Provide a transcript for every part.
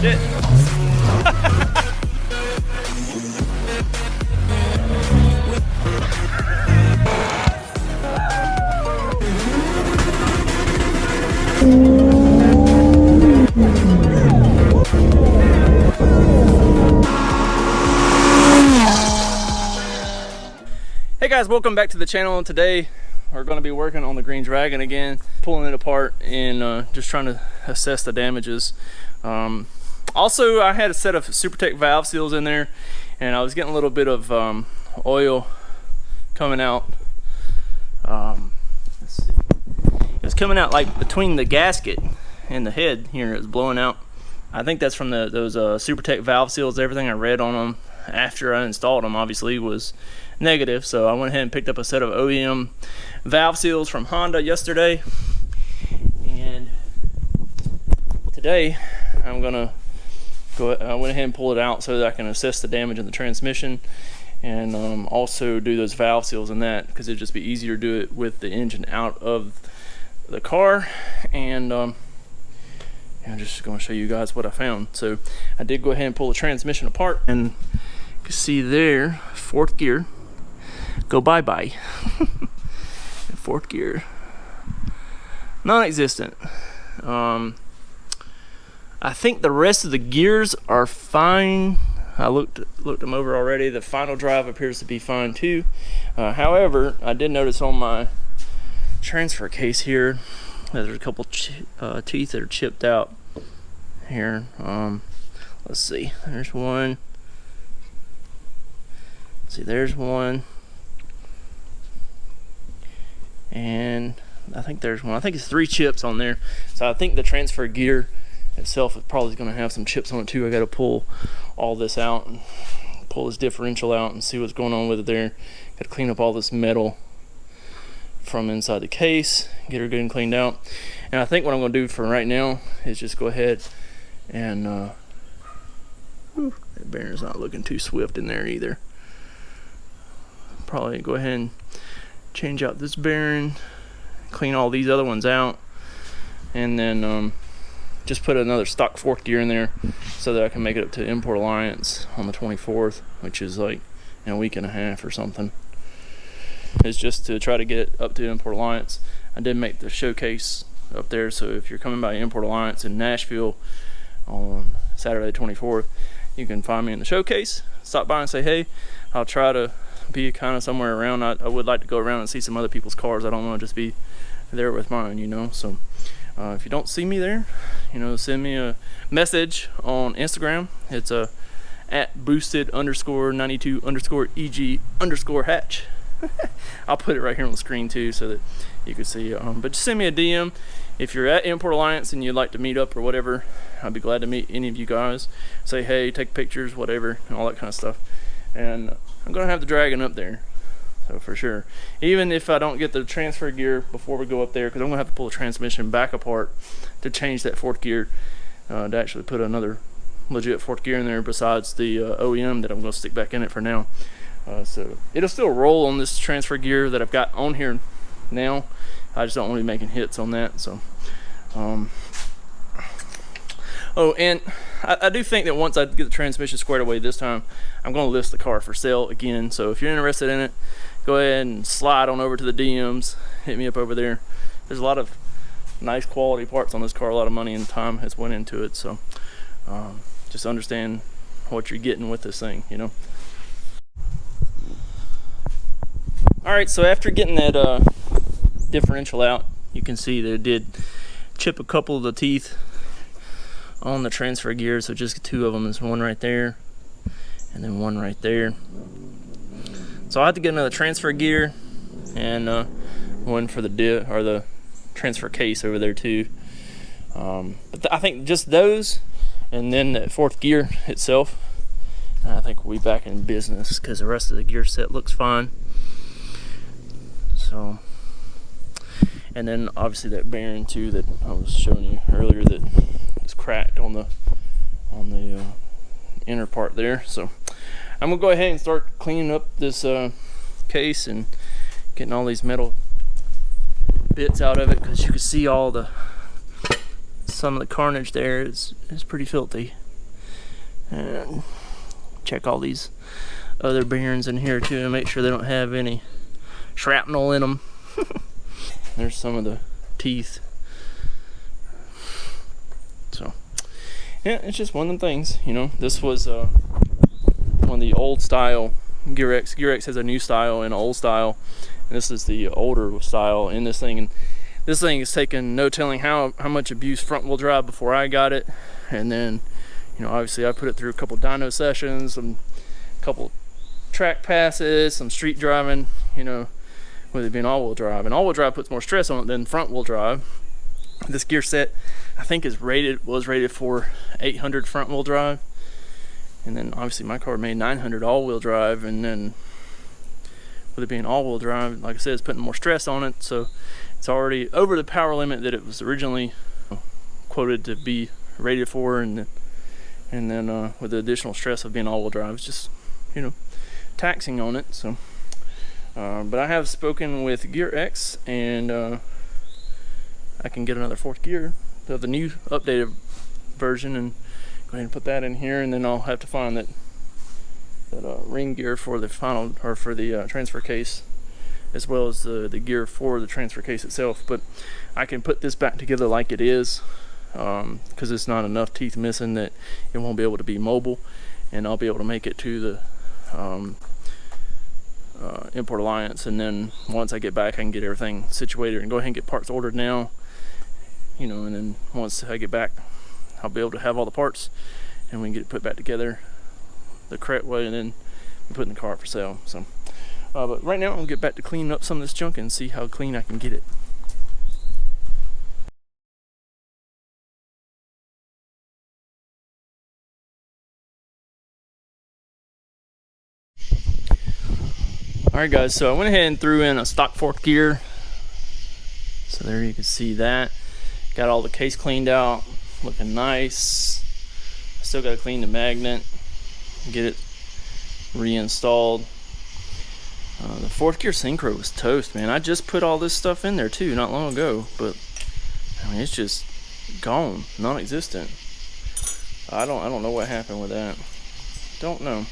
Shit. Hey guys, welcome back to the channel. Today we're going to be working on the Green Dragon again, pulling it apart and just trying to assess the damages. Also, I had a set of SuperTech valve seals in there, and I was getting a little bit of oil coming out. Let's see. It was coming out like between the gasket and the head here. It was blowing out. I think that's from those SuperTech valve seals. Everything I read on them after I installed them obviously was negative, so I went ahead and picked up a set of OEM valve seals from Honda yesterday, and today I'm gonna I went ahead and pull it out so that I can assess the damage in the transmission, and also do those valve seals in that, because it'd just be easier to do it with the engine out of the car. And I'm just going to show you guys what I found. So I did go ahead and pull the transmission apart, and you can see there, fourth gear, go bye-bye. Fourth gear, non-existent. I think the rest of the gears are fine. I looked them over already. The final drive appears to be fine too. However, I did notice on my transfer case here that there's a couple teeth that are chipped out here. Let's see, there's one. See, there's one, and I think there's one. I think it's 3 chips on there. So I think the transfer gear itself is probably going to have some chips on it too. I got to pull all this out and pull this differential out and see what's going on with it there. Got to clean up all this metal from inside the case, get her good and cleaned out. And I think what I'm going to do for right now is just go ahead and that bearing's not looking too swift in there either. Probably go ahead and change out this bearing, clean all these other ones out, and then just put another stock fourth gear in there so that I can make it up to Import Alliance on the 24th, which is like in a week and a half or something. It's just to try to get it up to Import Alliance. I did make the showcase up there, so if you're coming by Import Alliance in Nashville on Saturday the 24th, you can find me in the showcase. Stop by and say hey. I'll try to be kind of somewhere around. I would like to go around and see some other people's cars. I don't want to just be there with mine, you know. So if you don't see me there, you know, send me a message on Instagram. It's at boosted_92_EG_hatch. I'll put it right here on the screen too so that you can see. But just send me a DM if you're at Import Alliance and you'd like to meet up or whatever. I'd be glad to meet any of you guys. Say hey, take pictures, whatever, and all that kind of stuff. And I'm gonna have the Dragon up there, so for sure. Even if I don't get the transfer gear before we go up there, because I'm gonna have to pull the transmission back apart to change that fourth gear, to actually put another legit fourth gear in there besides the OEM that I'm gonna stick back in it for now. So it'll still roll on this transfer gear that I've got on here now. I just don't want to be making hits on that. So oh, and I do think that once I get the transmission squared away this time, I'm going to list the car for sale again. So if you're interested in it, go ahead and slide on over to the DMs. Hit me up over there. There's a lot of nice quality parts on this car. A lot of money and time has went into it. So just understand what you're getting with this thing, you know. Alright, so after getting that differential out, you can see that it did chip a couple of the teeth on the transfer gear. So just 2 of them. There's one right there and then one right there. So I have to get another transfer gear and one for the transfer case over there too. But I think just those, and then that fourth gear itself, I think we'll be back in business, because the rest of the gear set looks fine. So, and then obviously that bearing too that I was showing you earlier that is cracked on the inner part there. So I'm gonna go ahead and start cleaning up this case and getting all these metal bits out of it, because you can see all some of the carnage there is pretty filthy. And check all these other bearings in here too, to make sure they don't have any shrapnel in them. There's some of the teeth. So yeah, it's just one of them things, you know. This was one of the old style Gear-X. Gear-X has a new style and an old style, and this is the older style in this thing. And this thing has taken no telling how much abuse front wheel drive before I got it. And then, you know, obviously I put it through a couple dyno sessions, a couple track passes, some street driving, you know, with it being all-wheel drive. And all-wheel drive puts more stress on it than front-wheel drive. This gear set, I think, was rated for 800 front-wheel drive. And then obviously my car made 900 all-wheel drive, and then with it being all-wheel drive, like I said, it's putting more stress on it, so it's already over the power limit that it was originally quoted to be rated for. And then with the additional stress of being all-wheel drive, it's just, you know, taxing on it. So but I have spoken with Gear-X, and I can get another fourth gear of the new updated version and go ahead and put that in here. And then I'll have to find that ring gear for the final, or for the transfer case, as well as the gear for the transfer case itself. But I can put this back together like it is, because it's not enough teeth missing that it won't be able to be mobile, and I'll be able to make it to the Import Alliance. And then once I get back, I can get everything situated and go ahead and get parts ordered now, you know. And then once I get back, I'll be able to have all the parts, and we can get it put back together the correct way, and then be putting the car up for sale. So but right now I'll get back to cleaning up some of this junk and see how clean I can get it. Alright guys, so I went ahead and threw in a stock fourth gear. So there you can see that. Got all the case cleaned out, looking nice. Still got to clean the magnet, get it reinstalled. The fourth gear synchro was toast, man. I just put all this stuff in there too not long ago, but I mean, it's just gone, non-existent. I don't know what happened with that. Don't know.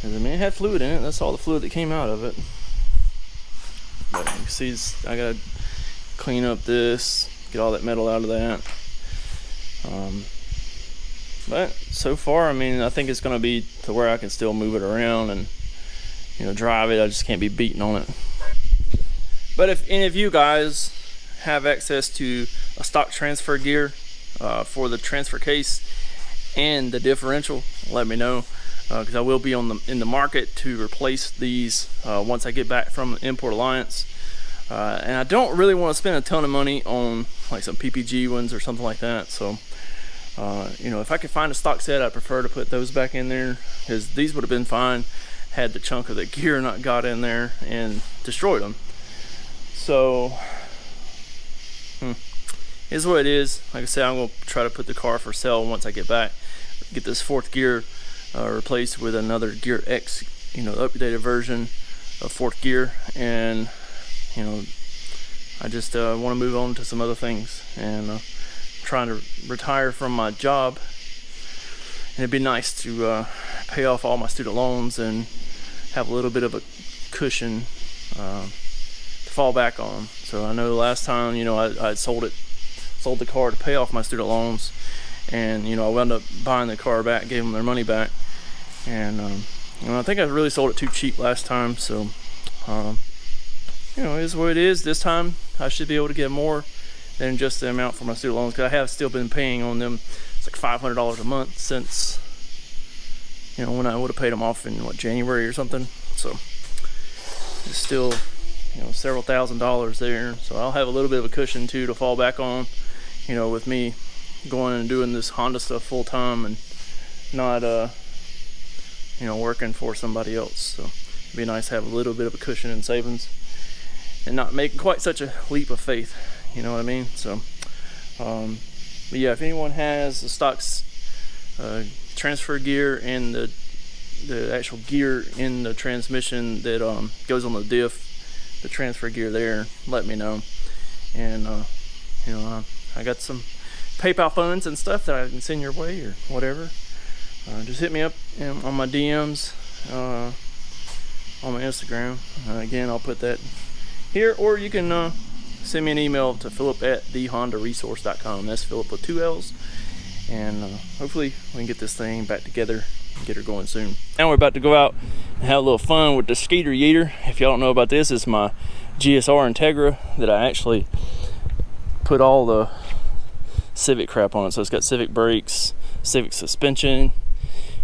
'Cause, I mean, it had fluid in it. That's all the fluid that came out of it. But you can see, I gotta clean up this, get all that metal out of that. But so far, I mean, I think it's gonna be to where I can still move it around and, you know, drive it. I just can't be beating on it. But if any of you guys have access to a stock transfer gear for the transfer case and the differential, let me know, because I will be in the market to replace these once I get back from Import Alliance. And I don't really want to spend a ton of money on like some PPG ones or something like that. So you know, if I could find a stock set, I prefer to put those back in there, because these would have been fine had the chunk of the gear not got in there and destroyed them. So is what it is. Like I said, I'm going to try to put the car for sale once I get back, get this fourth gear replaced with another Gear-X, you know, updated version of fourth gear. And you know, I just want to move on to some other things, and trying to retire from my job, and it'd be nice to pay off all my student loans and have a little bit of a cushion to fall back on. So I know last time, you know, I sold the car to pay off my student loans, and you know, I wound up buying the car back, gave them their money back, and you know, I think I really sold it too cheap last time. So you know, it is what it is. This time I should be able to get more than just the amount for my student loans, because I have still been paying on them. It's like $500 a month since, you know, when I would have paid them off in what, January or something. So it's still, you know, several $1,000s there. So I'll have a little bit of a cushion too to fall back on, you know, with me going and doing this Honda stuff full time and not you know, working for somebody else. So it'd be nice to have a little bit of a cushion in savings and not making quite such a leap of faith, you know what I mean? So but yeah, if anyone has the stocks transfer gear and the actual gear in the transmission that goes on the diff, the transfer gear there, let me know. And you know, I got some PayPal funds and stuff that I can send your way or whatever. just hit me up on my DMs on my Instagram. Again, I'll put that here, or you can send me an email to philip@thehondaresource.com. That's Philip with 2 L's. And hopefully we can get this thing back together and get her going soon. Now we're about to go out and have a little fun with the Skeeter Yeeter. If y'all don't know about this, it's my GSR Integra that I actually put all the Civic crap on it. So it's got Civic brakes, Civic suspension.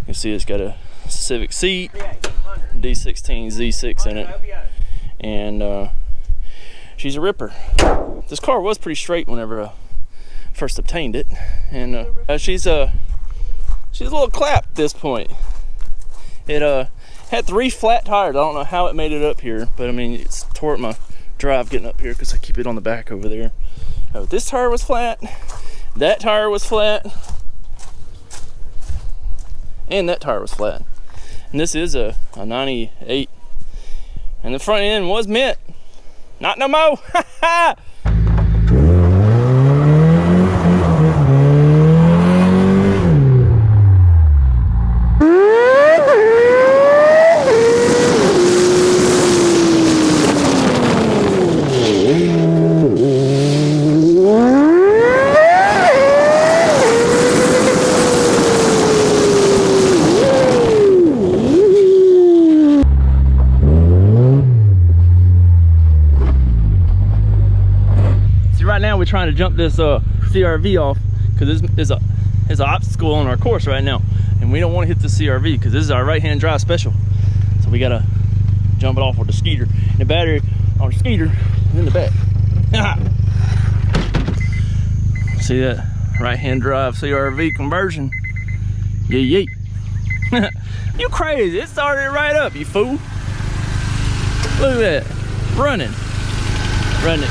You can see it's got a Civic seat, D16 Z6 in it, and she's a ripper. This car was pretty straight whenever I first obtained it, and she's a little clapped at this point. It had 3 flat tires. I don't know how it made it up here, but I mean, it's tore up my drive getting up here because I keep it on the back over there. This tire was flat, that tire was flat, and that tire was flat. And this is a 98, and the front end was mint. Not no more. We're trying to jump this CRV off because this is an obstacle on our course right now, and we don't want to hit the CRV because this is our right-hand drive special. So we gotta jump it off with the Skeeter. And the battery on the Skeeter is in the back. See that right-hand drive CRV conversion? Yeah. You crazy? It started right up, you fool. Look at that, running. Run it.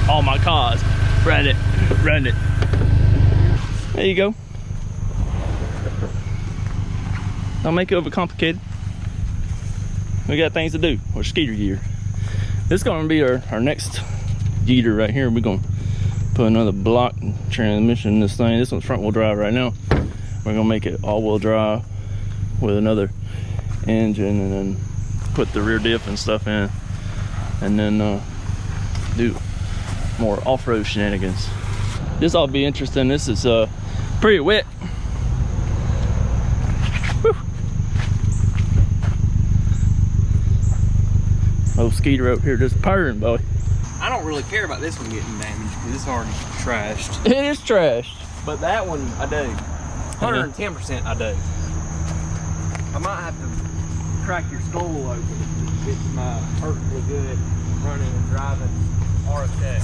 All my cars. Run it. There you go. Don't make it overcomplicated. We got things to do with Skeeter gear. This is gonna be our next Yeeter right here. We're gonna put another block transmission in this thing. This one's front wheel drive right now. We're gonna make it all wheel drive with another engine, and then put the rear diff and stuff in, and then do more off-road shenanigans. This ought to be interesting. This is pretty wet. Whew. Old Skeeter up here just purring, boy. I don't really care about this one getting damaged because it's already trashed. It is trashed. But that one I do. 110% I do. I might have to crack your skull open to get my perfectly good running and driving RFX.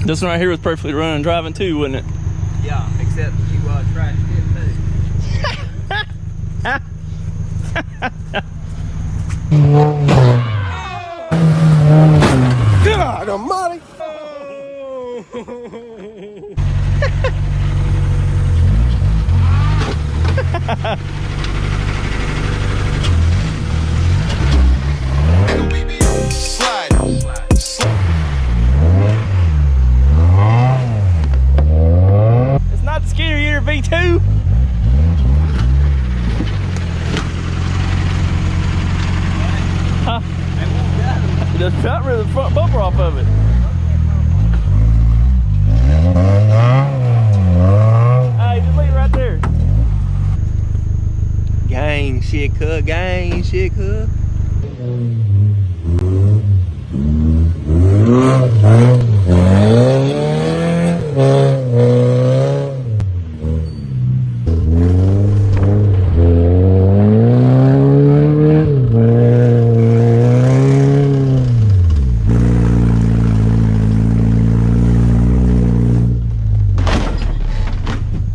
This one right here was perfectly running and driving too, wouldn't it? Yeah, except you trashed it too. God almighty! It's not the Skeeter Yeeter V2. Huh? Just got rid of the front bumper off of it. Hey, just leave it right there. Gang shit, cuz. Gang shit, cuz.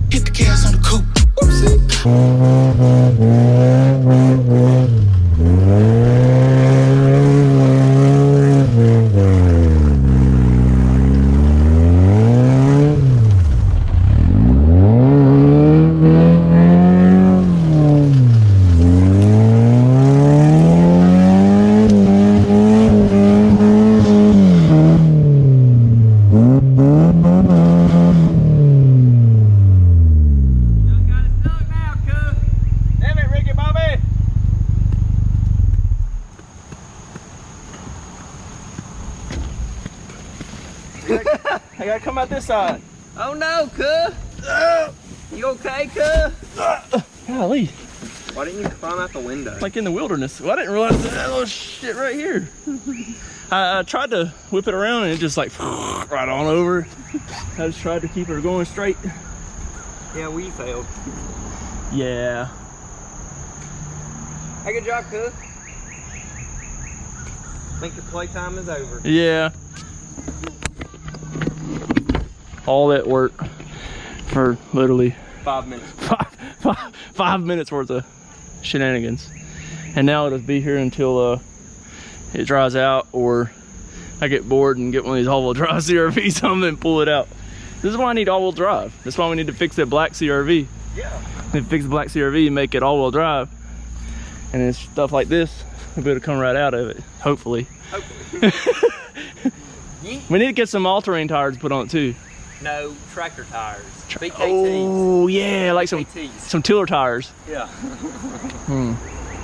Hit the gas on the coupe. Whoopsie. I gotta come out this side. Oh no, cuh. You okay, cuh? Golly. Why didn't you climb out the window? Like in the wilderness. Well, I didn't realize that little shit right here. I tried to whip it around and it just like right on over. I just tried to keep her going straight. Yeah, we failed. Yeah. Hey, good job, cuh. Think your playtime is over. Yeah. All that work for literally 5 minutes. 5 minutes worth of shenanigans. And now it'll be here until it dries out, or I get bored and get one of these all-wheel drive CRV something and pull it out. This is why I need all-wheel drive. That's why we need to fix that black CRV. Yeah. We fix the black CRV and make it all-wheel drive. And then stuff like this, we'll be able to come right out of it, hopefully. Hopefully. We need to get some all-terrain tires put on it too. No, tractor tires. BKTs. Oh yeah, like some tiller tires. Yeah.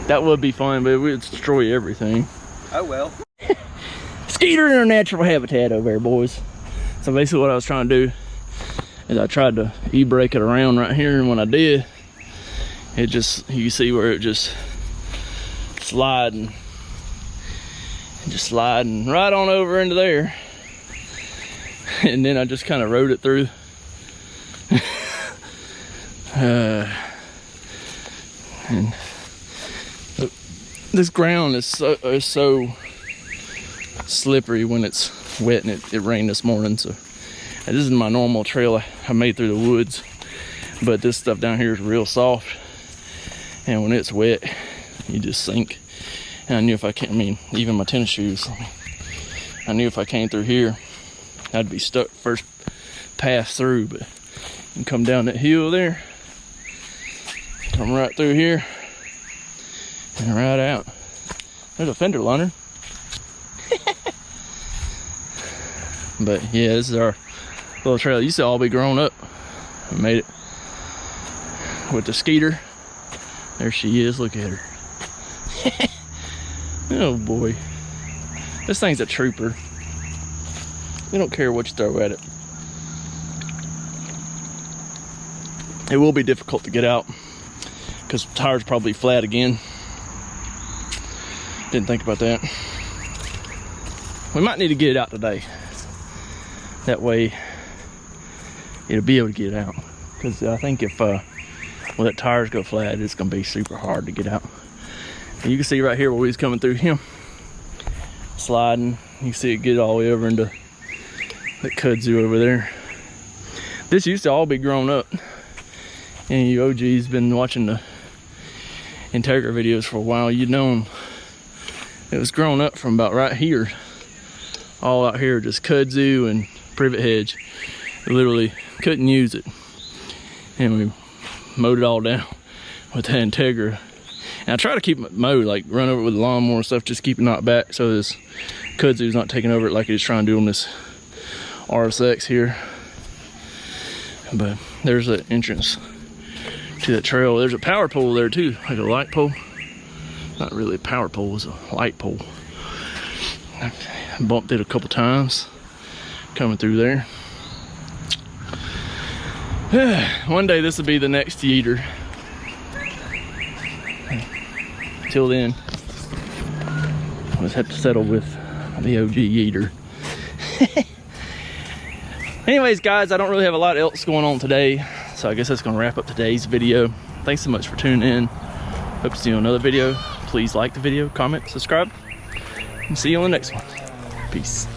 That would be fun, but it would destroy everything. Oh well. Skeeter in her natural habitat over there, boys. So basically what I was trying to do is I tried to e-brake it around right here, and when I did, it just, you see where it just sliding right on over into there. And then I just kind of rode it through. And this ground is so slippery when it's wet, and it rained this morning. So this is my normal trail I made through the woods, but this stuff down here is real soft, and when it's wet, you just sink. And I knew if I came, I mean, even my tennis shoes, I knew if I came through here, I'd be stuck first pass through. But you can come down that hill there, come right through here, and right out. There's a fender liner. But yeah, this is our little trail. It used to all be grown up. I made it with the Skeeter. There she is, look at her. Oh boy, this thing's a trooper. They don't care what you throw at it. It will be difficult to get out because the tire's probably flat again. Didn't think about that. We might need to get it out today. That way it'll be able to get out. Because I think if well, that tires go flat, it's gonna be super hard to get out. And you can see right here where we was coming through him, sliding. You can see it get all the way over into that kudzu over there. This used to all be grown up. And you OG's been watching the Integra videos for a while. You'd known it was grown up from about right here, all out here, just kudzu and privet hedge. We literally couldn't use it, and we mowed it all down with the Integra. And I try to keep it mowed, like run over it with the lawnmower and stuff, just keep it knocked back so this kudzu's not taking over it like it's trying to do on this RSX here. But there's the entrance to that trail. There's a power pole there too, like a light pole. Not really a power pole, it's a light pole. I bumped it a couple times coming through there. One day this will be the next Yeater. Till then, I just have to settle with the OG Yeater. Anyways, guys, I don't really have a lot else going on today, so I guess that's gonna wrap up today's video. Thanks so much for tuning in. Hope to see you on another video. Please like the video, comment, subscribe, and see you on the next one. Peace.